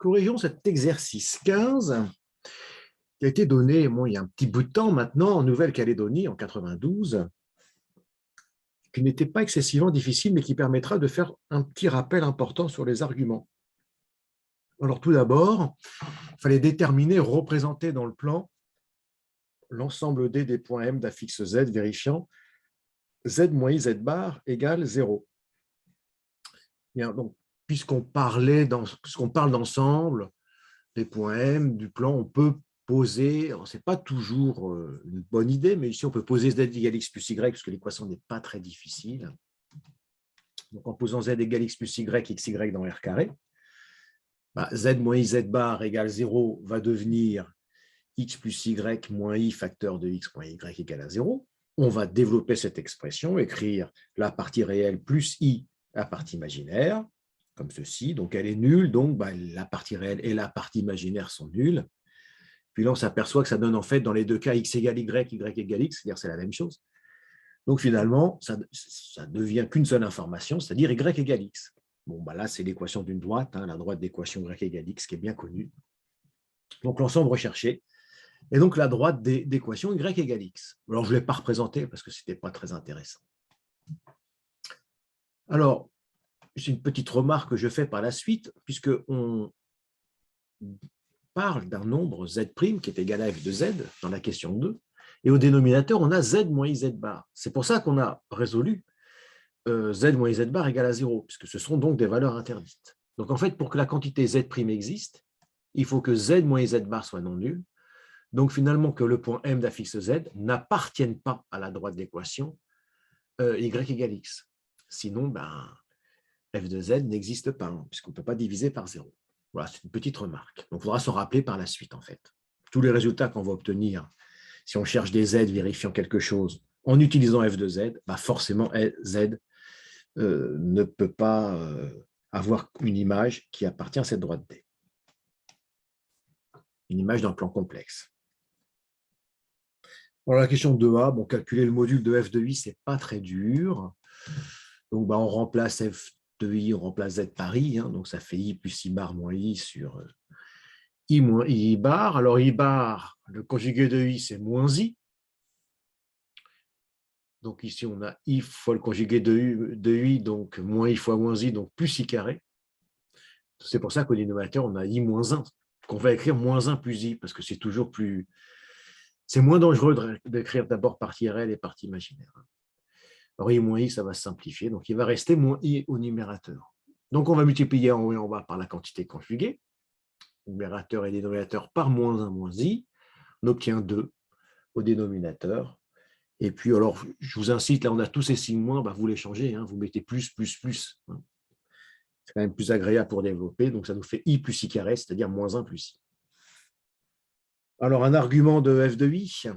Corrigeons cet exercice 15 qui a été donné il y a un petit bout de temps maintenant en Nouvelle-Calédonie en 92, qui n'était pas excessivement difficile, mais qui permettra de faire un petit rappel important sur les arguments. Alors tout d'abord, il fallait déterminer, représenter dans le plan l'ensemble des points M d'affixe Z, vérifiant Z moins I Z bar égale 0. Bien, donc, puisqu'on parle d'ensemble, des points M, du plan, on peut poser, ce n'est pas toujours une bonne idée, mais ici on peut poser Z égale X plus Y, parce que l'équation n'est pas très difficile. Donc en posant Z égale X plus Y, XY dans R carré, Z moins I Z bar égale 0 va devenir X plus Y moins I facteur de X moins Y égale à 0. On va développer cette expression, écrire la partie réelle plus I, la partie imaginaire, comme ceci. Donc elle est nulle, donc la partie réelle et la partie imaginaire sont nulles. Puis là, on s'aperçoit que ça donne en fait dans les deux cas X égale Y, Y égale X, c'est-à-dire c'est la même chose. Donc finalement, ça devient qu'une seule information, c'est-à-dire Y égale X. Bon, là, c'est l'équation d'une droite, la droite d'équation Y égale X qui est bien connue. Donc l'ensemble recherché. Et donc la droite d'équation Y égale X. Alors je ne l'ai pas représenté parce que ce n'était pas très intéressant. Alors, c'est une petite remarque que je fais par la suite, puisqu'on parle d'un nombre Z' qui est égal à f de Z dans la question 2, et au dénominateur, on a Z moins IZ bar. C'est pour ça qu'on a résolu Z moins IZ bar égale à 0, puisque ce sont donc des valeurs interdites. Donc en fait, pour que la quantité Z' existe, il faut que Z moins IZ bar soit non nul. Donc finalement, que le point M d'affixe Z n'appartienne pas à la droite d'équation Y égale X. Sinon, f de Z n'existe pas, puisqu'on ne peut pas diviser par 0. Voilà, c'est une petite remarque. Donc il faudra s'en rappeler par la suite, en fait. Tous les résultats qu'on va obtenir, si on cherche des Z vérifiant quelque chose en utilisant f de Z, forcément Z ne peut pas avoir une image qui appartient à cette droite D. Une image d'un plan complexe. Alors, la question 2A, calculer le module de f de I, ce n'est pas très dur. Donc, on remplace f de I, on remplace Z par I. Donc, ça fait I plus I bar moins I sur I moins I bar. Alors, I bar, le conjugué de I, c'est moins I. Donc, ici, on a I fois le conjugué de I, donc moins I fois moins I, donc plus I carré. C'est pour ça qu'au dénominateur, on a I moins 1, qu'on va écrire moins 1 plus I, parce que c'est toujours plus... C'est moins dangereux d'écrire d'abord partie réelle et partie imaginaire. Alors, I moins I, ça va se simplifier. Donc, il va rester moins I au numérateur. Donc, on va multiplier en haut et en bas par la quantité conjuguée. Numérateur et dénominateur par moins 1 moins I. On obtient 2 au dénominateur. Et puis, alors, je vous incite, là, on a tous ces signes moins, vous les changez. Vous mettez plus, plus, plus. C'est quand même plus agréable pour développer. Donc, ça nous fait I plus I carré, c'est-à-dire moins 1 plus I. Alors, un argument de f de I.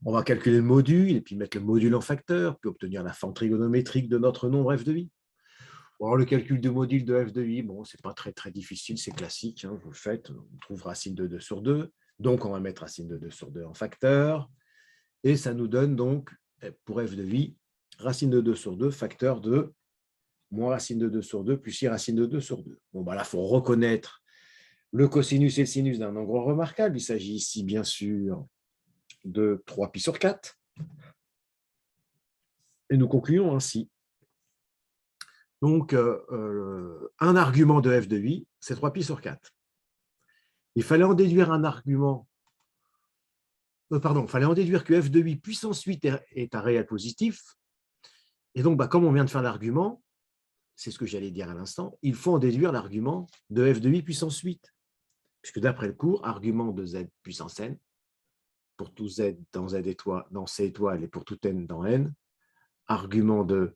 On va calculer le module et puis mettre le module en facteur, puis obtenir la forme trigonométrique de notre nombre f de I. Alors, le calcul du module de f de I, ce n'est pas très, très difficile, c'est classique. Vous le faites, on trouve racine de 2 sur 2. Donc, on va mettre racine de 2 sur 2 en facteur. Et ça nous donne donc, pour f de I, racine de 2 sur 2, facteur de moins racine de 2 sur 2, plus I racine de 2 sur 2. Là, il faut reconnaître le cosinus et le sinus d'un angle remarquable. Il s'agit ici, bien sûr, de 3π sur 4. Et nous concluons ainsi. Donc, un argument de f de I, c'est 3π sur 4. Il fallait en déduire un argument. Il fallait en déduire que f de I puissance 8 est un réel positif. Et donc, comme on vient de faire l'argument, c'est ce que j'allais dire à l'instant, il faut en déduire l'argument de f de I puissance 8. Puisque d'après le cours, argument de Z puissance n, pour tout Z dans C étoile et pour tout n dans n, argument de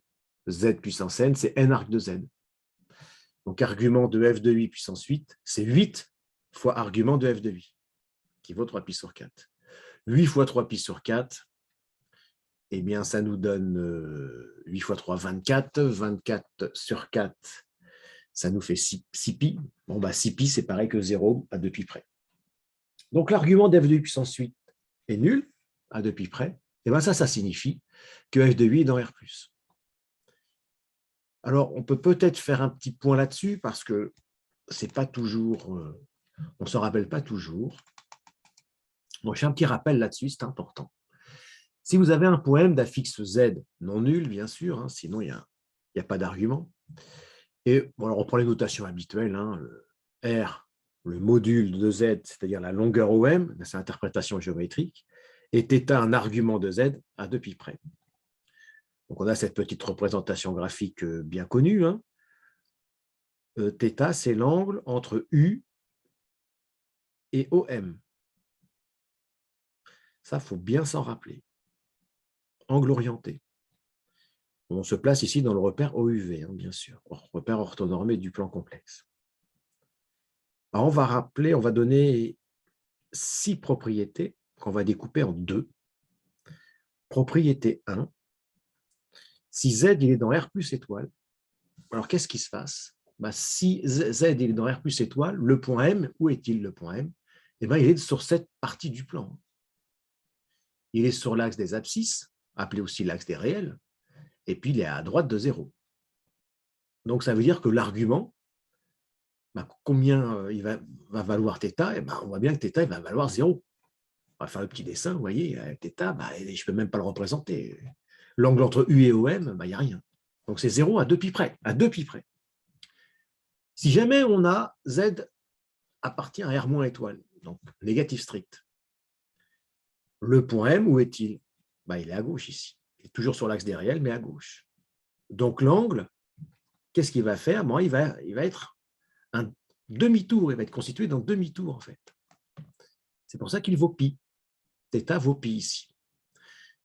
Z puissance n, c'est n arc de Z. Donc, argument de f de I puissance 8, c'est 8 fois argument de f de I, qui vaut 3π sur 4. 8 fois 3π sur 4, eh bien, ça nous donne 8 fois 3, 24. 24 sur 4, ça nous fait 6π. 6π, c'est pareil que 0 à 2π près. Donc, l'argument de f de I puissance 8 est nul à 2π près. Et ça signifie que f de I est dans R+. Alors, on peut peut-être faire un petit point là-dessus parce que c'est pas toujours, on ne se rappelle pas toujours. Bon, je fais un petit rappel là-dessus, c'est important. Si vous avez un poème d'affixe Z, non nul, bien sûr, hein, sinon il n'y a pas d'argument. Et bon, alors on prend les notations habituelles, hein, le R, le module de Z, c'est-à-dire la longueur OM, c'est l'interprétation géométrique, et θ, un argument de Z à 2 pi près. Donc on a cette petite représentation graphique bien connue. Hein. θ, c'est l'angle entre U et OM. Ça, il faut bien s'en rappeler. Angle orienté. On se place ici dans le repère OUV, hein, bien sûr, repère orthonormé du plan complexe. Alors on va rappeler, on va donner 6 propriétés qu'on va découper en 2. Propriété 1, si Z il est dans R plus étoile, alors qu'est-ce qui se passe? Si Z il est dans R plus étoile, le point M, où est-il le point M? Il est sur cette partie du plan. Il est sur l'axe des abscisses, appelé aussi l'axe des réels, et puis il est à droite de 0. Donc ça veut dire que l'argument, combien il va valoir θ, on voit bien que θ il va valoir 0. On va faire le petit dessin, vous voyez, θ, je ne peux même pas le représenter. L'angle entre U et OM, il n'y a rien. Donc c'est 0 à 2 pi près, à 2 pi près. Si jamais on a Z appartient à R- étoile, donc négatif strict, le point M, où est-il? Il est à gauche ici. Il est toujours sur l'axe des réels, mais à gauche. Donc l'angle, qu'est-ce qu'il va faire? Il va être un demi-tour, il va être constitué d'un demi-tour en fait. C'est pour ça qu'il vaut pi. Θ vaut pi ici.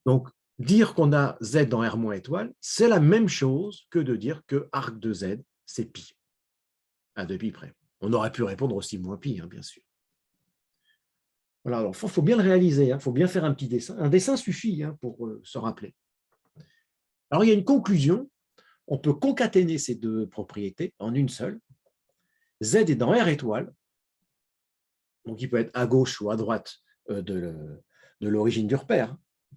Donc, dire qu'on a Z dans R- étoile, c'est la même chose que de dire que arc de Z, c'est pi, à 2 pi près. On aurait pu répondre aussi moins pi, hein, bien sûr. Voilà, alors il faut bien le réaliser, il faut bien faire un petit dessin. Un dessin suffit pour se rappeler. Alors, il y a une conclusion. On peut concaténer ces 2 propriétés en une seule. Z est dans R étoile, donc il peut être à gauche ou à droite de l'origine du repère,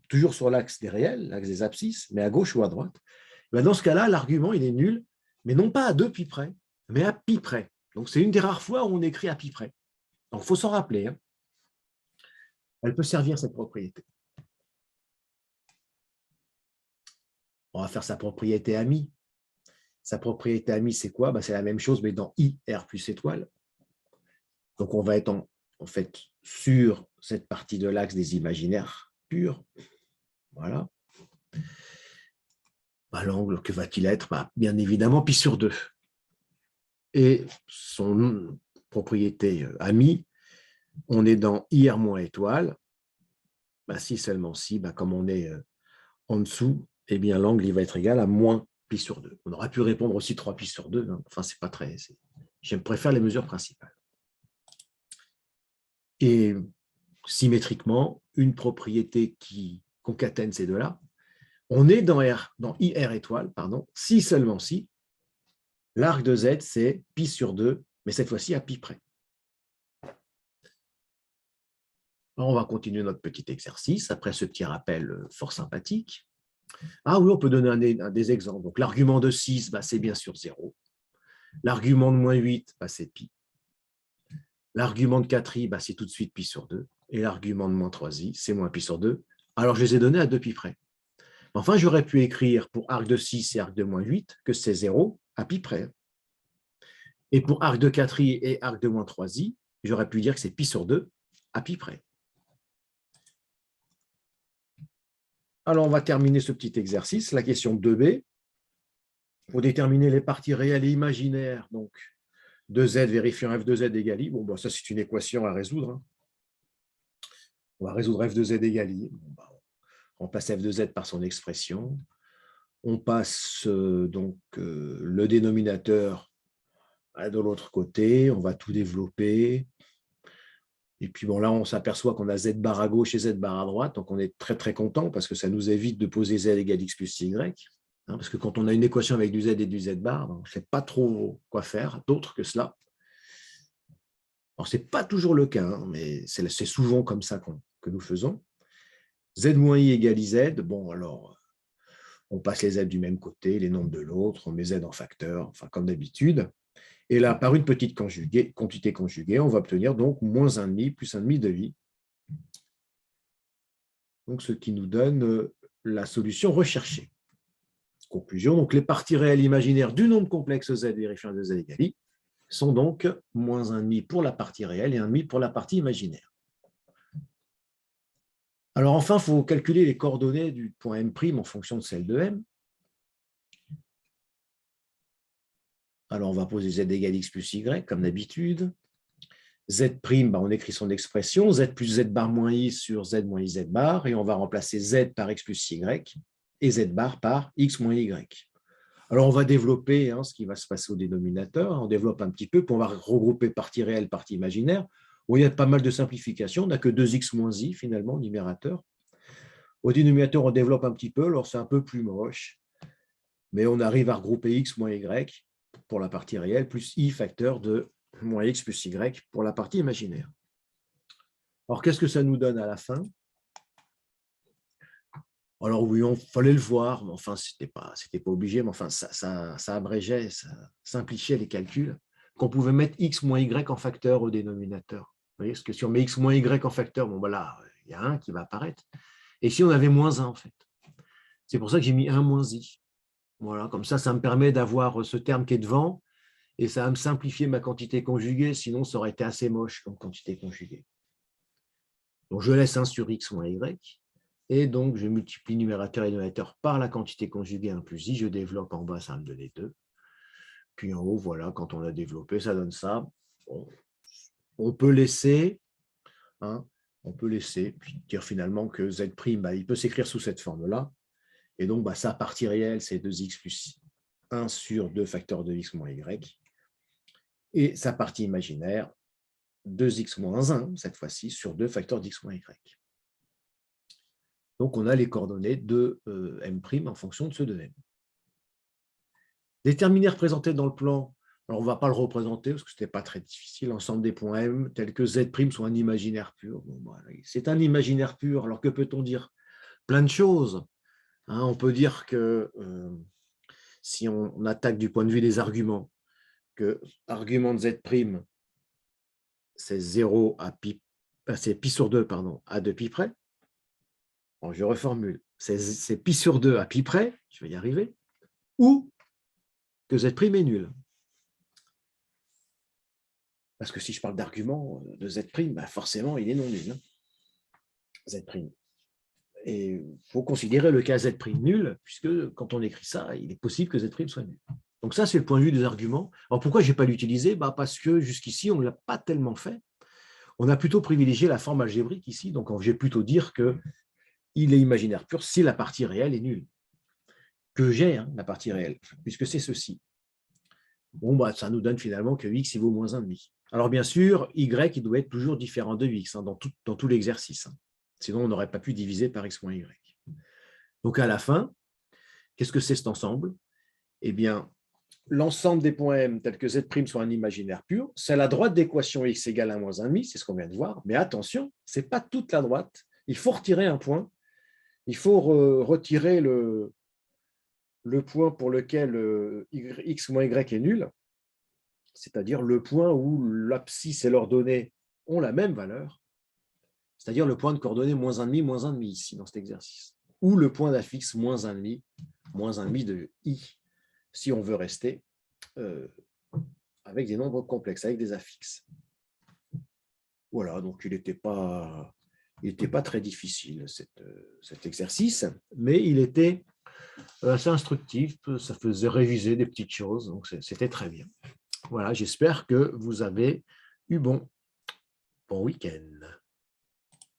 toujours sur l'axe des réels, l'axe des abscisses, mais à gauche ou à droite. Dans ce cas-là, l'argument il est nul, mais non pas à 2 pi près, mais à pi près. Donc c'est une des rares fois où on écrit à pi près. Donc il faut s'en rappeler. Hein. Elle peut servir cette propriété. On va faire sa propriété amie. Sa propriété amie, c'est quoi? C'est la même chose, mais dans I, R plus étoile. Donc on va être en fait sur cette partie de l'axe des imaginaires purs. Voilà. L'angle, que va-t-il être? Bien évidemment, pi sur 2. Et son propriété amie, on est dans IR- étoile. Si seulement si, comme on est en dessous, eh bien l'angle il va être égal à moins pi sur 2. On aurait pu répondre aussi 3 pi sur 2. Hein. Enfin, c'est pas très... Je préfère les mesures principales. Et symétriquement, une propriété qui concatène ces deux-là, on est dans IR étoile, si seulement si, l'arc de Z, c'est pi sur 2, mais cette fois-ci à pi près. Alors, on va continuer notre petit exercice après ce petit rappel fort sympathique. Ah oui, on peut donner des exemples. Donc, l'argument de 6, c'est bien sûr 0. L'argument de moins 8, c'est pi. L'argument de 4i, c'est tout de suite pi sur 2. Et l'argument de moins 3i, c'est moins pi sur 2. Alors, je les ai donnés à 2 pi près. Enfin, j'aurais pu écrire pour arc de 6 et arc de moins 8 que c'est 0 à pi près. Et pour arc de 4i et arc de moins 3i, j'aurais pu dire que c'est pi sur 2 à pi près. Alors, on va terminer ce petit exercice, la question 2b. Pour déterminer les parties réelles et imaginaires, donc de Z vérifiant f de Z égale I. Ça, c'est une équation à résoudre. Hein. On va résoudre f de Z égale I. On passe f de Z par son expression. On passe le dénominateur de l'autre côté. On va tout développer. Et puis là, on s'aperçoit qu'on a Z bar à gauche et Z bar à droite. Donc, on est très, très content parce que ça nous évite de poser Z égale X plus Y. Parce que quand on a une équation avec du Z et du Z bar, on ne sait pas trop quoi faire d'autre que cela. Alors, ce n'est pas toujours le cas, mais c'est souvent comme ça que nous faisons. Z moins I égale IZ. Alors, On passe les z du même côté, les nombres de l'autre, on met z en facteur, enfin comme d'habitude. Et là, par une petite quantité conjuguée, on va obtenir donc moins 1,5 plus 1,5 de i. Donc, ce qui nous donne la solution recherchée. Conclusion, donc les parties réelles imaginaires du nombre complexe z vérifiant de z égale i sont donc moins 1,5 pour la partie réelle et 1,5 pour la partie imaginaire. Alors enfin, il faut calculer les coordonnées du point M' en fonction de celle de M. Alors on va poser z égale x plus y, comme d'habitude. Z', on écrit son expression, z plus z bar moins i sur z moins i z bar, et on va remplacer z par x plus y et z bar par x moins y. Alors, on va développer ce qui va se passer au dénominateur. On développe un petit peu, puis on va regrouper partie réelle, partie imaginaire. Où il y a pas mal de simplifications. On n'a que 2x moins i, finalement, au numérateur. Au dénominateur, on développe un petit peu. Alors, c'est un peu plus moche. Mais on arrive à regrouper x moins y pour la partie réelle, plus i facteur de moins x plus y pour la partie imaginaire. Alors, qu'est-ce que ça nous donne à la fin? Alors oui, il fallait le voir, mais enfin, c'était pas obligé, mais enfin, ça abrégeait, ça simplifiait les calculs, qu'on pouvait mettre x moins y en facteur au dénominateur. Vous voyez, parce que si on met x moins y en facteur, bon, voilà, il y a 1 qui va apparaître. Et si on avait moins 1, en fait. C'est pour ça que j'ai mis 1 moins i. Voilà, comme ça me permet d'avoir ce terme qui est devant, et ça va me simplifier ma quantité conjuguée, sinon ça aurait été assez moche comme quantité conjuguée. Donc je laisse 1 sur x moins y. Et donc, je multiplie numérateur et dénominateur par la quantité conjuguée 1 plus i. Je développe en bas, ça va me donner 2. Puis en haut, voilà, quand on a développé, ça donne ça. Bon, on peut laisser, puis dire finalement que z', il peut s'écrire sous cette forme-là. Et donc, sa partie réelle, c'est 2x plus 1 sur 2 facteurs de x moins y. Et sa partie imaginaire, 2x moins 1, cette fois-ci, sur 2 facteurs d'x moins y. Donc, on a les coordonnées de M' en fonction de ceux de M. Déterminer représenté dans le plan, alors on ne va pas le représenter parce que ce n'était pas très difficile, l'ensemble des points M, tels que Z' sont un imaginaire pur. Bon, voilà, c'est un imaginaire pur, alors que peut-on dire? Plein de choses. On peut dire que si on attaque du point de vue des arguments, que l'argument de Z', c'est 0 à pi, c'est pi sur 2, pardon, à 2 pi près. Bon, je reformule, c'est pi sur 2 à pi près, je vais y arriver, ou que Z' est nul. Parce que si je parle d'argument de Z', forcément, il est non nul. Z'. Et il faut considérer le cas Z' nul, puisque quand on écrit ça, il est possible que Z' soit nul. Donc ça, c'est le point de vue des arguments. Alors pourquoi je n'ai pas l'utilisé? Parce que jusqu'ici, on ne l'a pas tellement fait. On a plutôt privilégié la forme algébrique ici, donc je vais plutôt dire qu'il est imaginaire pur si la partie réelle est nulle. Que j'ai la partie réelle, puisque c'est ceci. Bon, ça nous donne finalement que x vaut moins 1,5. Alors bien sûr, y il doit être toujours différent de x dans tout l'exercice. Sinon, on n'aurait pas pu diviser par x moins y. Donc à la fin, qu'est-ce que c'est cet ensemble? Eh bien, l'ensemble des points M tels que Z' soit un imaginaire pur, c'est la droite d'équation x égale à moins 1,5, c'est ce qu'on vient de voir, mais attention, ce n'est pas toute la droite. Il faut retirer un point. Il faut retirer le point pour lequel x moins y est nul, c'est-à-dire le point où l'abscisse et l'ordonnée ont la même valeur, c'est-à-dire le point de coordonnée moins 1,5 ici dans cet exercice, ou le point d'affixe moins 1,5 de i, si on veut rester avec des nombres complexes, avec des affixes. Voilà, donc il n'était pas très difficile cet exercice, mais il était assez instructif, ça faisait réviser des petites choses, donc c'était très bien. Voilà, j'espère que vous avez eu bon week-end.